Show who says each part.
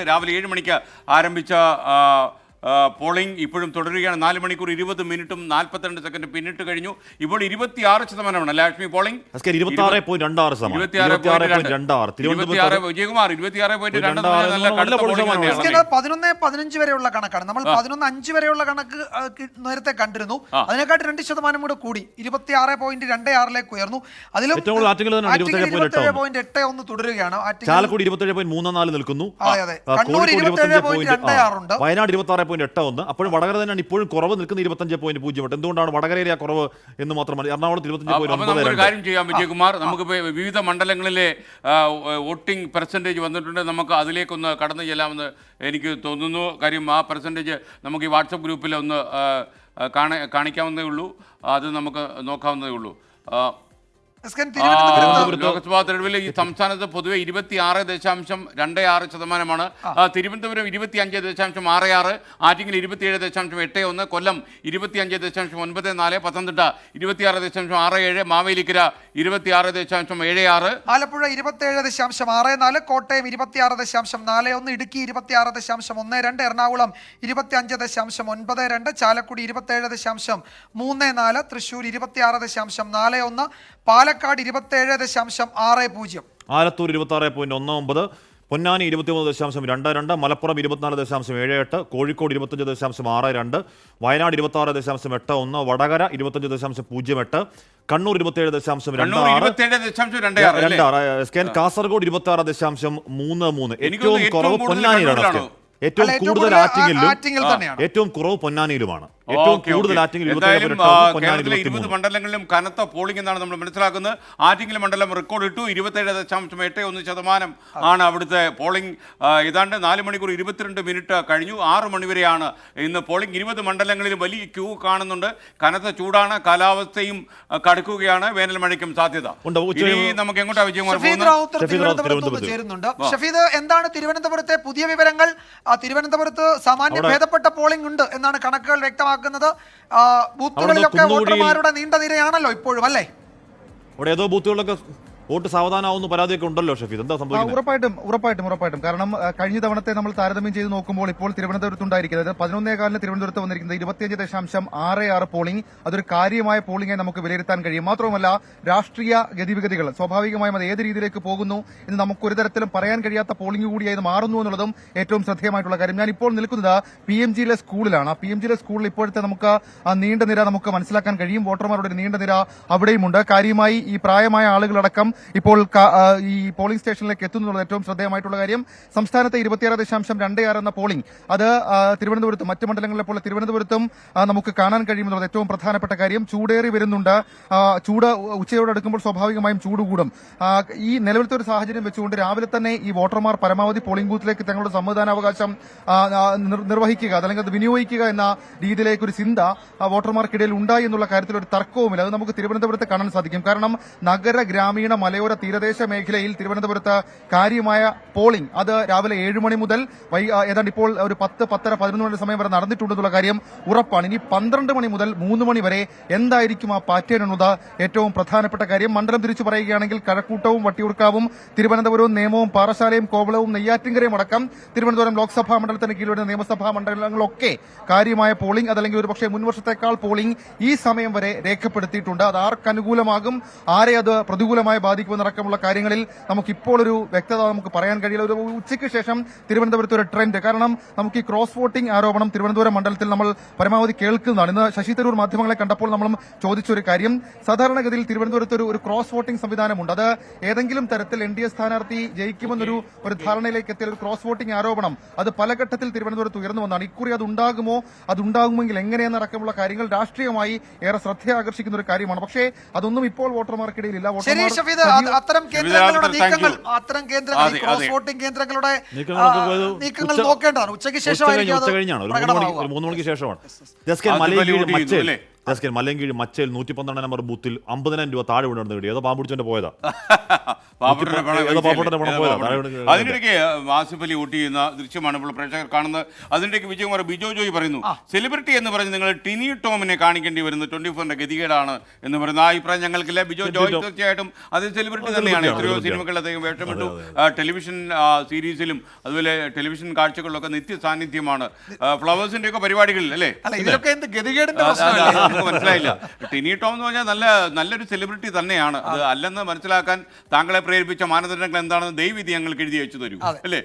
Speaker 1: രാവിലെ 7 മണിക്ക് ആരംഭിച്ച പോളിംഗ് ഇപ്പോഴും തുടരുകയാണ്. 4 മണിക്കൂർ 20 മിനിറ്റും 42 സെക്കൻഡ് പിന്നിട്ട് കഴിഞ്ഞു. ഇപ്പോൾ 26% ലക്ഷ്മി പോളിംഗ്.
Speaker 2: വിജയകുമാർ
Speaker 3: 11-15 വരെയുള്ള കണക്കാണ്. നമ്മൾ 11-5 വരെയുള്ള കണക്ക് നേരത്തെ കണ്ടിരുന്നു. അതിനെക്കാട്ടി 2% കൂടി 26.26 ഉയർന്നു. അതിലും 27.81 തുടരുകയാണ്.
Speaker 2: ചാലക്കുടി 27.34 നിൽക്കുന്നു.
Speaker 3: കണ്ണൂർ 27.26
Speaker 2: വയനാട് 26.81. അപ്പോഴും വടകര തന്നെയാണ് ഇപ്പോഴും കുറവ് നിൽക്കുന്ന 25.08. എന്തുകൊണ്ടാണ് വടകരയിലെ ആ കുറവ് എന്ന് മാത്രമാണ്. എറണാകുളത്ത് 25.9.
Speaker 1: കാര്യം ചെയ്യാം വിജയകുമാർ, നമുക്ക് വിവിധ മണ്ഡലങ്ങളിലെ വോട്ടിംഗ് പെർസെൻറ്റേജ് വന്നിട്ടുണ്ട്. നമുക്ക് അതിലേക്കൊന്ന് കടന്നു ചെല്ലാമെന്ന് എനിക്ക് തോന്നുന്നു. കാര്യം ആ പെർസെൻറ്റേജ് നമുക്ക് ഈ വാട്സപ്പ് ഗ്രൂപ്പിൽ ഒന്ന് കാണിക്കാവുന്നതേ ഉള്ളൂ. അത് നമുക്ക് നോക്കാവുന്നതേ ഉള്ളൂ. ലോക്സഭാ തെരഞ്ഞെടുപ്പിൽ ഈ സംസ്ഥാനത്ത് പൊതുവെ 26.26%. തിരുവനന്തപുരം 25.66, ആറ്റിങ്ങൽ 27.81, കൊല്ലം 25.94, പത്തനംതിട്ട 26.67, മാവേലിക്കര 26.76,
Speaker 3: ആലപ്പുഴ 27.64, കോട്ടയം 26.41, ഇടുക്കി 26.12, എറണാകുളം 25.92, ചാലക്കുടി 27.34, തൃശ്ശൂർ 26.41, പാലക്കാട് 27.60,
Speaker 2: ആലത്തൂർ 26.19, പൊന്നാനി 23.22, മലപ്പുറം 24.78, കോഴിക്കോട് 25.62, വയനാട് 26.81, വടകര 25.08, കണ്ണൂർ 27.26, കാസർഗോഡ് 26.33. ഏറ്റവും കുറവ് പൊന്നാനിയിലാണ്. ഏറ്റവും കൂടുതൽ ഏറ്റവും കുറവ് പൊന്നാനിയിലുമാണ്. ഏറ്റവും കൂടുതൽ
Speaker 1: കേരളത്തിലെ 20 മണ്ഡലങ്ങളിലും കനത്ത പോളിംഗ് എന്നാണ് നമ്മൾ മനസ്സിലാക്കുന്നത്. ആറ്റിങ്ങൽ മണ്ഡലം റെക്കോർഡ് ഇട്ടു. 27.81% ആണ് അവിടുത്തെ പോളിംഗ്. ഏതാണ്ട് 4 മണിക്കൂർ 22 മിനിറ്റ് കഴിഞ്ഞു. 6 മണിവരെയാണ് ഇന്ന് പോളിംഗ്. 20 മണ്ഡലങ്ങളിലും വലിയ ക്യൂ കാണുന്നുണ്ട്. കനത്ത ചൂടാണ്. കാലാവസ്ഥയും കടുക്കുകയാണ്. വേനൽ മഴയ്ക്കും സാധ്യത. നമുക്ക് എങ്ങോട്ടാ വിജയകുമാർ
Speaker 3: ചേരുന്നുണ്ട്? ഷഫീദ്, എന്താണ് തിരുവനന്തപുരത്തെ പുതിയ വിവരങ്ങൾ? തിരുവനന്തപുരത്ത് സാമാന്യ ഭേദപ്പെട്ട പോളിംഗ് ഉണ്ട് എന്നാണ് കണക്കുകൾ വ്യക്തമാക്കുന്നത്. ബൂത്തുകളിലൊക്കെ വോട്ടർമാരുടെ നീണ്ട നിരയാണല്ലോ ഇപ്പോഴും, അല്ലേ?
Speaker 2: അവിടെ ഏതോ ബൂത്തുകളിലൊക്കെ വോട്ട് സാവധാനമാവുന്ന പരാതിയൊക്കെ ഉണ്ടല്ലോ ഷഫീദ്, എന്താ സംഭവിക്കുന്നത്?
Speaker 4: ഉറപ്പായിട്ടും കാരണം കഴിഞ്ഞ തവണത്തെ നമ്മൾ താരതമ്യം ചെയ്ത് നോക്കുമ്പോൾ ഇപ്പോൾ തിരുവനന്തപുരത്ത് ഉണ്ടായിരിക്കുന്നത് 11:15 തിരുവനന്തപുരത്ത് വന്നിരിക്കുന്നത് 25.66 പോളിംഗ്. അതൊരു കാര്യമായ പോളിംഗായി നമുക്ക് വിലയിരുത്താൻ കഴിയും. മാത്രവുമല്ല, രാഷ്ട്രീയ ഗതിവിഗതികൾ സ്വാഭാവികമായും അത് ഏത് രീതിയിലേക്ക് പോകുന്നു എന്ന് നമുക്ക് ഒരു തരത്തിലും പറയാൻ കഴിയാത്ത പോളിംഗ് കൂടിയായി മാറുന്നു എന്നുള്ളതും ഏറ്റവും ശ്രദ്ധേയമായിട്ടുള്ള കാര്യം. ഞാൻ ഇപ്പോൾ നിൽക്കുന്നത് PMGയിലെ സ്കൂളിലാണ്. PMGയിലെ സ്കൂളിൽ ഇപ്പോഴത്തെ നമുക്ക് നീണ്ട നിര നമുക്ക് മനസ്സിലാക്കാൻ കഴിയും. വോട്ടർമാരുടെ നീണ്ട നിര അവിടെയുമുണ്ട്. കാര്യമായി ഈ പ്രായമായ ആളുകളടക്കം ഇപ്പോൾ ഈ പോളിംഗ് സ്റ്റേഷനിലേക്ക് എത്തുന്നുള്ളത് ഏറ്റവും ശ്രദ്ധേയമായിട്ടുള്ള കാര്യം. സംസ്ഥാനത്തെ 26.26 എന്ന പോളിംഗ് അത് തിരുവനന്തപുരത്തും മറ്റ് മണ്ഡലങ്ങളിലെ പോലെ തിരുവനന്തപുരത്തും നമുക്ക് കാണാൻ കഴിയുമെന്നുള്ളത് ഏറ്റവും പ്രധാനപ്പെട്ട കാര്യം. ചൂടേറി വരുന്നുണ്ട്. ചൂട് ഉച്ചയോട് അടുക്കുമ്പോൾ സ്വാഭാവികമായും ചൂട് കൂടും. ഈ നിലവിലത്തെ ഒരു സാഹചര്യം വെച്ചുകൊണ്ട് രാവിലെ തന്നെ ഈ വോട്ടർമാർ പരമാവധി പോളിംഗ് ബൂത്തിലേക്ക് തങ്ങളുടെ സമ്മതിദാനാവകാശം നിർവഹിക്കുക, അല്ലെങ്കിൽ അത് വിനിയോഗിക്കുക എന്ന രീതിയിലേക്ക് ഒരു ചിന്ത വോട്ടർമാർക്കിടയിൽ ഉണ്ടായി എന്നുള്ള കാര്യത്തിൽ ഒരു തർക്കവുമില്ല. അത് നമുക്ക് തിരുവനന്തപുരത്ത് കാണാൻ സാധിക്കും. കാരണം നഗര ഗ്രാമീണ മലയോര തീരദേശ മേഖലയിൽ തിരുവനന്തപുരത്ത് കാര്യമായ പോളിംഗ് അത് രാവിലെ 7 മണി മുതൽ ഏതാണ്ട് ഇപ്പോൾ ഒരു 10, 10:30, 11 മണി സമയം വരെ നടന്നിട്ടുണ്ടെന്നുള്ള കാര്യം ഉറപ്പാണ്. ഇനി 12 മണി മുതൽ 3 മണി വരെ എന്തായിരിക്കും ആ പാറ്റേൺ എന്നത് ഏറ്റവും പ്രധാനപ്പെട്ട കാര്യം. മണ്ഡലം തിരിച്ചു പറയുകയാണെങ്കിൽ കഴക്കൂട്ടവും വട്ടിയൂർക്കാവും തിരുവനന്തപുരവും നേമവും പാറശാലയും കോവളവും നെയ്യാറ്റിൻകരയും അടക്കം തിരുവനന്തപുരം ലോക്സഭാ മണ്ഡലത്തിന് കീഴിലുള്ള നിയമസഭാ മണ്ഡലങ്ങളൊക്കെ കാര്യമായ പോളിംഗ് അതല്ലെങ്കിൽ ഒരു പക്ഷേ മുൻവർഷത്തേക്കാൾ പോളിംഗ് ഈ സമയം വരെ രേഖപ്പെടുത്തിയിട്ടുണ്ട്. അത് ആർക്ക് അനുകൂലമാകും, ആരെ അത് പ്രതികൂലമായി ബാധിക്കുമെന്നടക്കമുള്ള കാര്യങ്ങളിൽ നമുക്കിപ്പോൾ ഒരു വ്യക്തത നമുക്ക് പറയാൻ കഴിയില്ല. ഒരു ഉച്ചയ്ക്ക് ശേഷം തിരുവനന്തപുരത്ത് ഒരു ട്രെൻഡ്, കാരണം നമുക്ക് ഈ ക്രോസ് വോട്ടിംഗ് ആരോപണം തിരുവനന്തപുരം മണ്ഡലത്തിൽ നമ്മൾ പരമാവധി കേൾക്കുന്നതാണ്. ഇന്ന് ശശി തരൂർ മാധ്യമങ്ങളെ കണ്ടപ്പോൾ നമ്മളും ചോദിച്ചൊരു കാര്യം, സാധാരണഗതിയിൽ തിരുവനന്തപുരത്ത് ഒരു ക്രോസ് വോട്ടിംഗ് സംവിധാനമുണ്ട്. അത് ഏതെങ്കിലും തരത്തിൽ NDA സ്ഥാനാർത്ഥി ജയിക്കുമെന്നൊരു ധാരണയിലേക്ക് എത്തിയ ഒരു ക്രോസ് വോട്ടിംഗ് ആരോപണം അത് പല ഘട്ടത്തിൽ തിരുവനന്തപുരത്ത് ഉയർന്നു വന്നതാണ്. ഇക്കുറി അതുണ്ടാകുമോ, അതുണ്ടാകുമെങ്കിൽ എങ്ങനെയെന്നടക്കമുള്ള കാര്യങ്ങൾ രാഷ്ട്രീയമായി ഏറെ ശ്രദ്ധ ആകർഷിക്കുന്ന ഒരു കാര്യമാണ്. പക്ഷേ അതൊന്നും ഇപ്പോൾ വോട്ടർമാർക്കിടയിലില്ല.
Speaker 3: അത്തരം കേന്ദ്രങ്ങൾ ക്രോസ് വോട്ടിംഗ് കേന്ദ്രങ്ങളുടെ നീക്കങ്ങൾ നോക്കേണ്ടതാണ്. ഉച്ചയ്ക്ക് ശേഷമായിരിക്കും,
Speaker 2: 3 മണിക്ക് ശേഷമാണ്. ജസ്റ്റ് മലയൻകീഴ് മച്ചയിൽ 112 നമ്പർ ബൂത്തിൽ 50,000 രൂപ താഴെ വീണ് നേടി ഏതോ പാമ്പുടിച്ചോന്റെ പോയതാ
Speaker 1: പാവപ്പെട്ടവരുടെ പണം
Speaker 2: ഏതോ പാവപ്പെട്ടവരുടെ പണം പോയതാ.
Speaker 1: പാവപ്പെട്ടവരുടെ. അതിനിടയ്ക്ക് ആസിഫ് അലി ഊട്ടി ചെയ്യുന്ന ദൃശ്യമാണ് ഇപ്പോൾ പ്രേക്ഷകർ കാണുന്നത്. അതിനിടയ്ക്ക് വിജയകുമാർ ബിജോ ജോയി പറയുന്നു സെലിബ്രിറ്റി എന്ന് പറഞ്ഞ് നിങ്ങൾ ടിനി ടോമിനെ കാണിക്കേണ്ടി വരുന്നു 24ന്റെ ഗതികേടാണ് എന്ന് പറയുന്ന ആ അഭിപ്രായം ഞങ്ങൾക്കില്ല. ബിജോ ജോയ് തീർച്ചയായിട്ടും അത് സെലിബ്രിറ്റി തന്നെയാണ്. എത്രയോ സിനിമകളിൽ അദ്ദേഹം വേഷമിട്ടു. ടെലിവിഷൻ സീരീസിലും അതുപോലെ ടെലിവിഷൻ കാഴ്ചകളിലൊക്കെ നിത്യ സാന്നിധ്യമാണ്. ഫ്ലവേഴ്സിന്റെ ഒക്കെ പരിപാടികളിൽ അല്ലേ?
Speaker 3: ഇതിലൊക്കെ എന്ത് ഗതികേടിന്റെ
Speaker 1: നമുക്ക് മനസ്സിലായില്ല. ടിനി ടോം എന്ന് പറഞ്ഞാൽ നല്ലൊരു സെലിബ്രിറ്റി തന്നെയാണ്. അത് അല്ലെന്ന് മനസ്സിലാക്കാൻ താങ്കളെ പ്രേരിപ്പിച്ച മാനദണ്ഡങ്ങൾ എന്താണെന്ന് ദയവിധി ഞങ്ങൾക്ക് എഴുതി വെച്ചു തരൂ അല്ലേ?